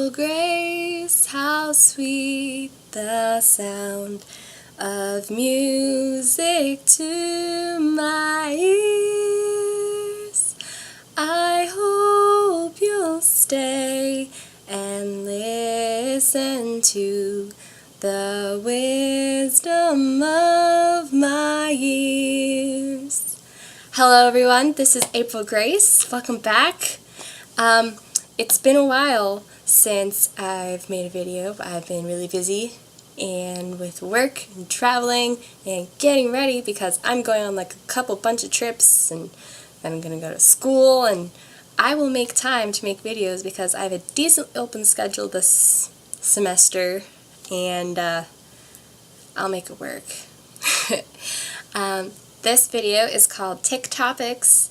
April grace, how sweet the sound of music to my ears. I hope you'll stay and listen to the wisdom of my years. Hello everyone, this is April Grace. Welcome back. It's been a while since I've made a video. I've been really busy and with work and traveling and getting ready because I'm going on like a bunch of trips and then I'm going to go to school, and I will make time to make videos because I have a decent open schedule this semester and I'll make it work. This video is called Tick Topics,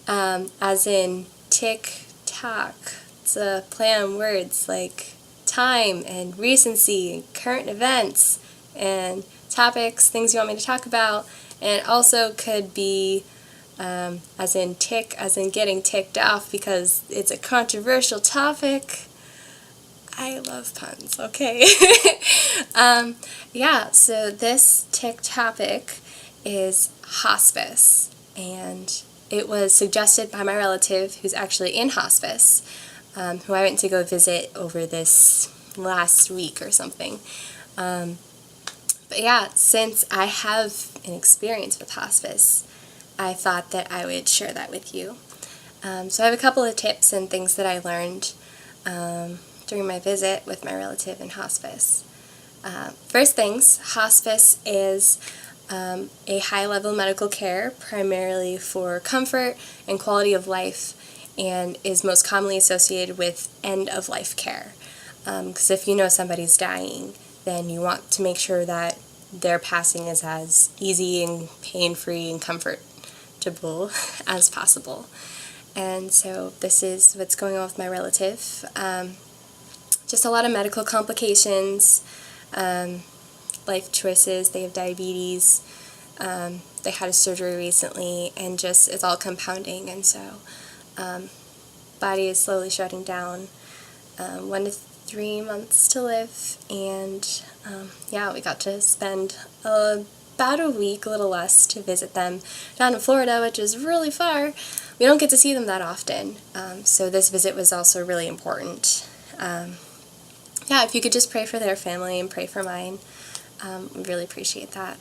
as in tick-tock. It's a play on words like time and recency and current events and topics, things you want me to talk about, and it also could be as in tick, as in getting ticked off because it's a controversial topic. I love puns, okay? Yeah, so this tick topic is hospice, and it was suggested by my relative who's actually in hospice, who I went to go visit over this last week or something. But yeah, since I have an experience with hospice, I thought that I would share that with you. So I have a couple of tips and things that I learned during my visit with my relative in hospice. First things, hospice is a high-level medical care primarily for comfort and quality of life, and is most commonly associated with end-of-life care. Because if you know somebody's dying, then you want to make sure that their passing is as easy and pain-free and comfortable as possible. And so this is what's going on with my relative. Just a lot of medical complications, life choices. They have diabetes, they had a surgery recently, and just it's all compounding, and so body is slowly shutting down. 1 to 3 months to live, and yeah, we got to spend about a week, a little less, to visit them down in Florida, which is really far. We don't get to see them that often, so this visit was also really important. Yeah, if you could just pray for their family and pray for mine, we really appreciate that.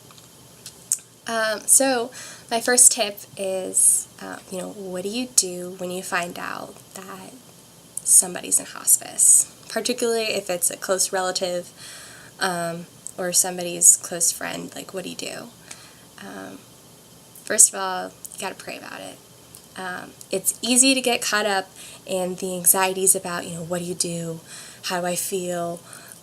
So my first tip is, what do you do when you find out that somebody's in hospice? Particularly if it's a close relative or somebody's close friend, like what do you do? First of all, you gotta pray about it. It's easy to get caught up in the anxieties about, what do you do? How do I feel?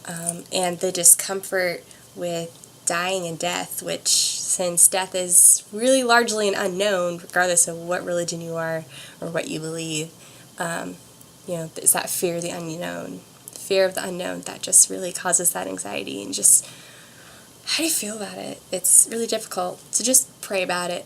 And the discomfort with dying and death, which, since death is really largely an unknown, regardless of what religion you are or what you believe, it's that fear of the unknown. Fear of the unknown that just really causes that anxiety. And just, how do you feel about it? It's really difficult. So just pray about it.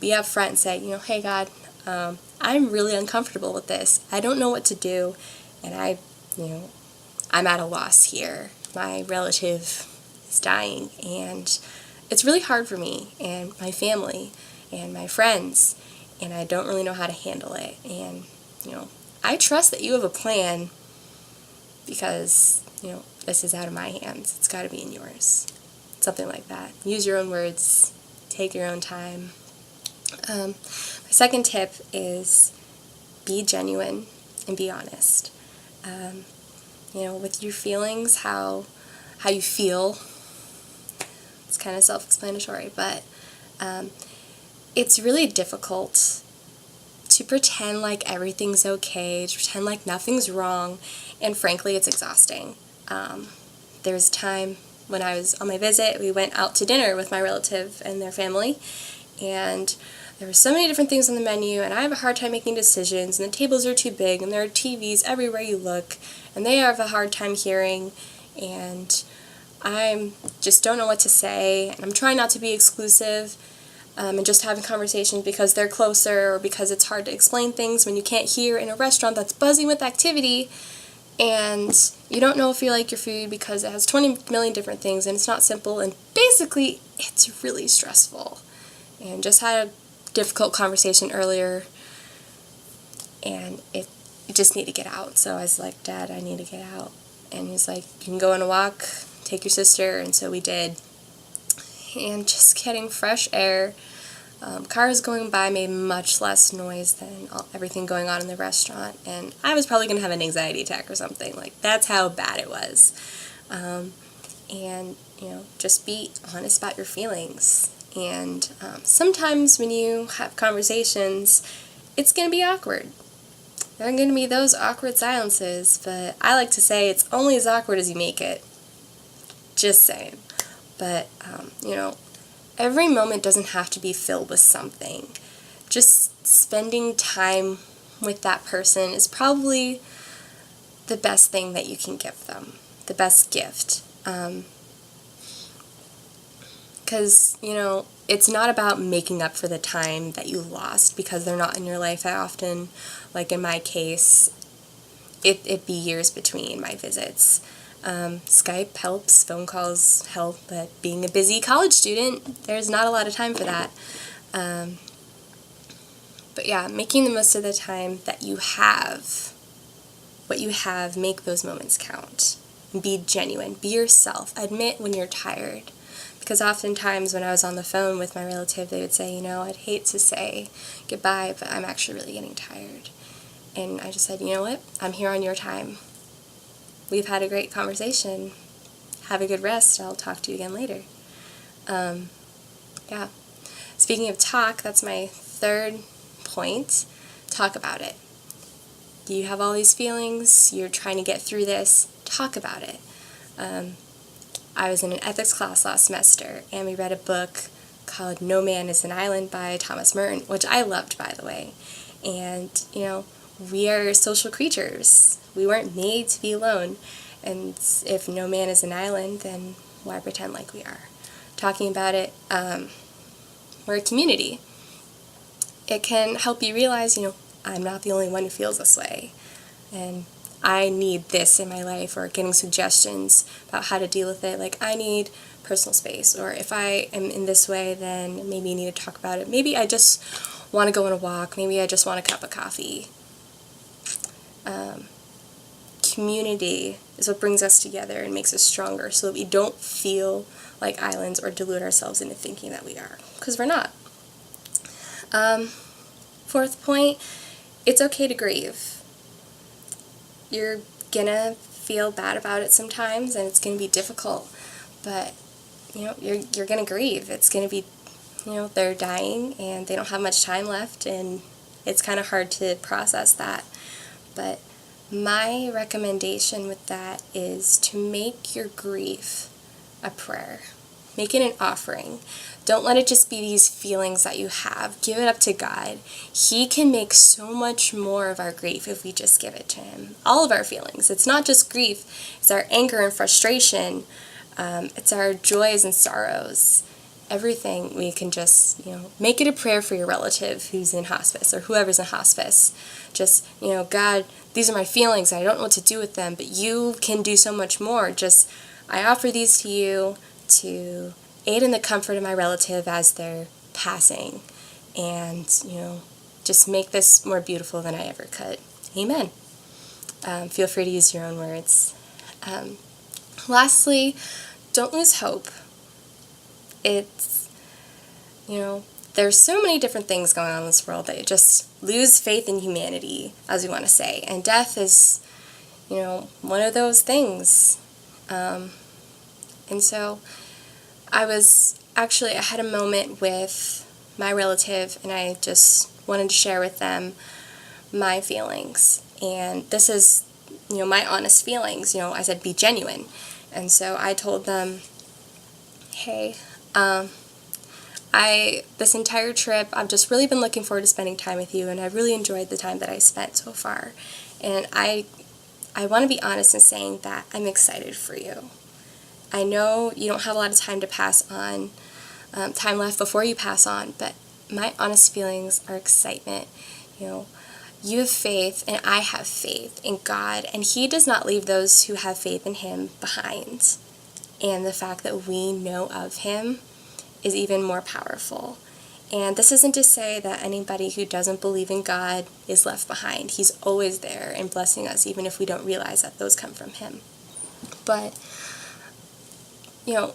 Be up front and say, hey God, I'm really uncomfortable with this. I don't know what to do, and I'm at a loss here. My relative is dying, and it's really hard for me and my family and my friends, and I don't really know how to handle it. And I trust that you have a plan, because this is out of my hands. It's got to be in yours. Something like that. Use your own words. Take your own time. My second tip is be genuine and be honest. With your feelings, how you feel. It's kind of self-explanatory, but it's really difficult to pretend like everything's okay, to pretend like nothing's wrong, and frankly, it's exhausting. There was a time when I was on my visit, we went out to dinner with my relative and their family, and there were so many different things on the menu, and I have a hard time making decisions, and the tables are too big, and there are TVs everywhere you look, and they have a hard time hearing, and I just don't know what to say, and I'm trying not to be exclusive, and just having conversations because they're closer, or because it's hard to explain things when you can't hear in a restaurant that's buzzing with activity. and you don't know if you like your food because it has 20 million different things and it's not simple, and basically it's really stressful. And just had a difficult conversation earlier, and it just need to get out. So I was like, Dad, I need to get out. And he's like, you can go on a walk, take your sister. And so we did. And just getting fresh air. Cars going by made much less noise than everything going on in the restaurant. And I was probably going to have an anxiety attack or something. Like, that's how bad it was. And, just be honest about your feelings. And sometimes when you have conversations, it's going to be awkward. There are going to be those awkward silences, but I like to say it's only as awkward as you make it. Just saying. But, every moment doesn't have to be filled with something. Just spending time with that person is probably the best thing that you can give them, the best gift. Because, it's not about making up for the time that you lost because they're not in your life. I often, like in my case, it'd be years between my visits. Skype helps, phone calls help, but being a busy college student, there's not a lot of time for that. But yeah, making the most of the time that you have, what you have, make those moments count. Be genuine, be yourself, admit when you're tired. Because oftentimes when I was on the phone with my relative, they would say, I'd hate to say goodbye, but I'm actually really getting tired. And I just said, you know what, I'm here on your time. We've had a great conversation. Have a good rest. I'll talk to you again later. Yeah. Speaking of talk, that's my third point. Talk about it. You have all these feelings. You're trying to get through this. Talk about it. I was in an ethics class last semester, and we read a book called No Man is an Island by Thomas Merton, which I loved, by the way. And, we are social creatures. We weren't made to be alone. And if no man is an island, then why pretend like we are? Talking about it, we're a community. It can help you realize, I'm not the only one who feels this way. And I need this in my life, or getting suggestions about how to deal with it. Like, I need personal space, or if I am in this way, then maybe you need to talk about it. Maybe I just want to go on a walk. Maybe I just want a cup of coffee. Community is what brings us together and makes us stronger, so that we don't feel like islands or delude ourselves into thinking that we are, because we're not. Fourth point, it's okay to grieve. You're gonna feel bad about it sometimes, and it's gonna be difficult, but you're gonna grieve. It's gonna be, they're dying and they don't have much time left, and it's kind of hard to process that. But my recommendation with that is to make your grief a prayer. Make it an offering. Don't let it just be these feelings that you have. Give it up to God. He can make so much more of our grief if we just give it to Him. All of our feelings. It's not just grief. It's our anger and frustration. It's our joys and sorrows. Everything we can just, make it a prayer for your relative who's in hospice, or whoever's in hospice. Just, God, these are my feelings. I don't know what to do with them, but you can do so much more. Just, I offer these to you to aid in the comfort of my relative as they're passing, and, just make this more beautiful than I ever could. Amen. Feel free to use your own words. Lastly, don't lose hope. It's, there's so many different things going on in this world that you just lose faith in humanity, as we want to say. And death is, one of those things. And so I had a moment with my relative, and I just wanted to share with them my feelings. And this is, my honest feelings. I said, be genuine. And so I told them, hey, this entire trip, I've just really been looking forward to spending time with you, and I've really enjoyed the time that I spent so far. And I want to be honest in saying that I'm excited for you. I know you don't have a lot of time to pass on, time left before you pass on, but my honest feelings are excitement. you have faith and I have faith in God, and He does not leave those who have faith in Him behind. And the fact that we know of Him is even more powerful. And this isn't to say that anybody who doesn't believe in God is left behind. He's always there and blessing us, even if we don't realize that those come from Him. But,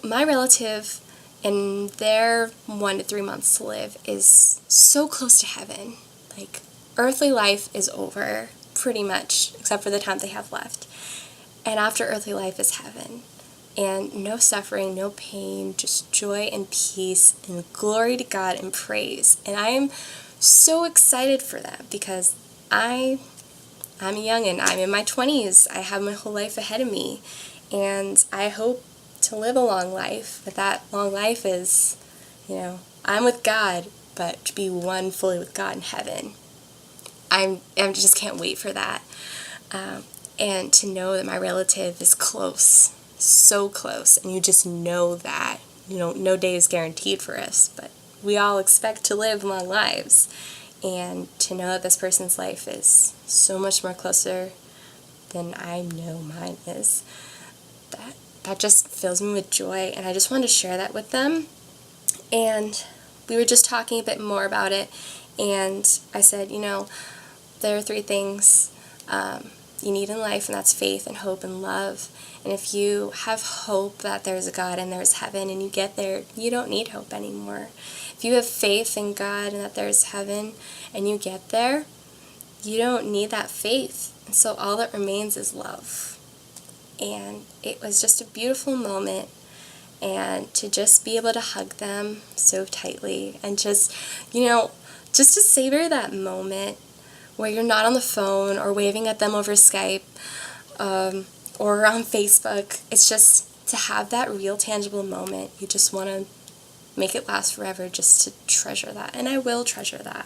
my relative, in their 1 to 3 months to live, is so close to heaven. Like, earthly life is over, pretty much, except for the time they have left. And after earthly life is heaven. And no suffering, no pain, just joy and peace and glory to God and praise. And I am so excited for that because I'm a youngin'. I'm in my 20s. I have my whole life ahead of me. And I hope to live a long life. But that long life is, I'm with God, but to be one fully with God in heaven. I just can't wait for that. And to know that my relative is close. So close, and you just know that, no day is guaranteed for us, but we all expect to live long lives, and to know that this person's life is so much more closer than I know mine is, that just fills me with joy, and I just wanted to share that with them. And we were just talking a bit more about it, and I said, there are 3 things you need in life, and that's faith and hope and love. And if you have hope that there's a God and there's heaven and you get there, you don't need hope anymore. If you have faith in God and that there's heaven and you get there, you don't need that faith. And so all that remains is love. And it was just a beautiful moment, and to just be able to hug them so tightly and just to savor that moment where you're not on the phone or waving at them over Skype, or on Facebook. It's just to have that real tangible moment. You just want to make it last forever, just to treasure that. And I will treasure that.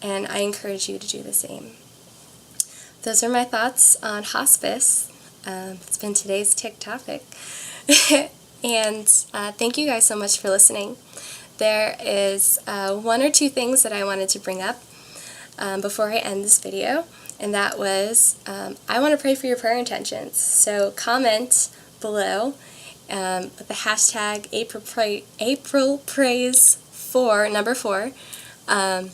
And I encourage you to do the same. Those are my thoughts on hospice. It's been today's Tick topic. And thank you guys so much for listening. There is 1 or 2 things that I wanted to bring up before I end this video. And that was, I want to pray for your prayer intentions. So comment below with the hashtag AprilPrays4, number 4, and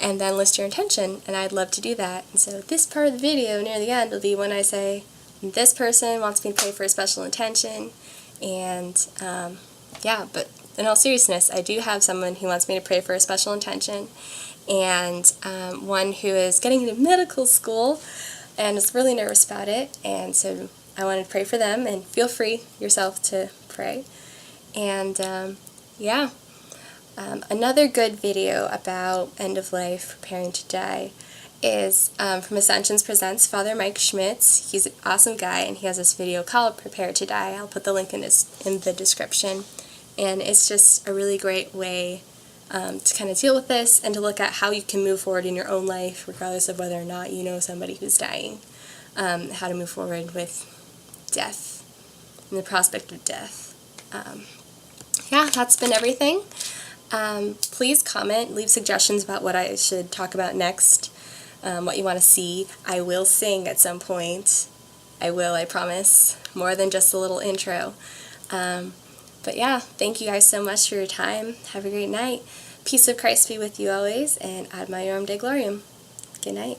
then list your intention, and I'd love to do that. And so this part of the video near the end will be when I say, this person wants me to pray for a special intention, and but in all seriousness, I do have someone who wants me to pray for a special intention, and one who is getting into medical school and is really nervous about it, and so I wanted to pray for them, and feel free yourself to pray. And another good video about end of life, preparing to die, is from Ascensions Presents, Father Mike Schmitz. He's an awesome guy, and he has this video called Prepare to Die. I'll put the link in the description, and it's just a really great way to kind of deal with this and to look at how you can move forward in your own life, regardless of whether or not you know somebody who's dying, how to move forward with death and the prospect of death. That's been everything. Please comment, leave suggestions about what I should talk about next, what you want to see. I will sing at some point. I promise. More than just a little intro. But thank you guys so much for your time. Have a great night. Peace of Christ be with you always, and ad maiorem Dei gloriam. Good night.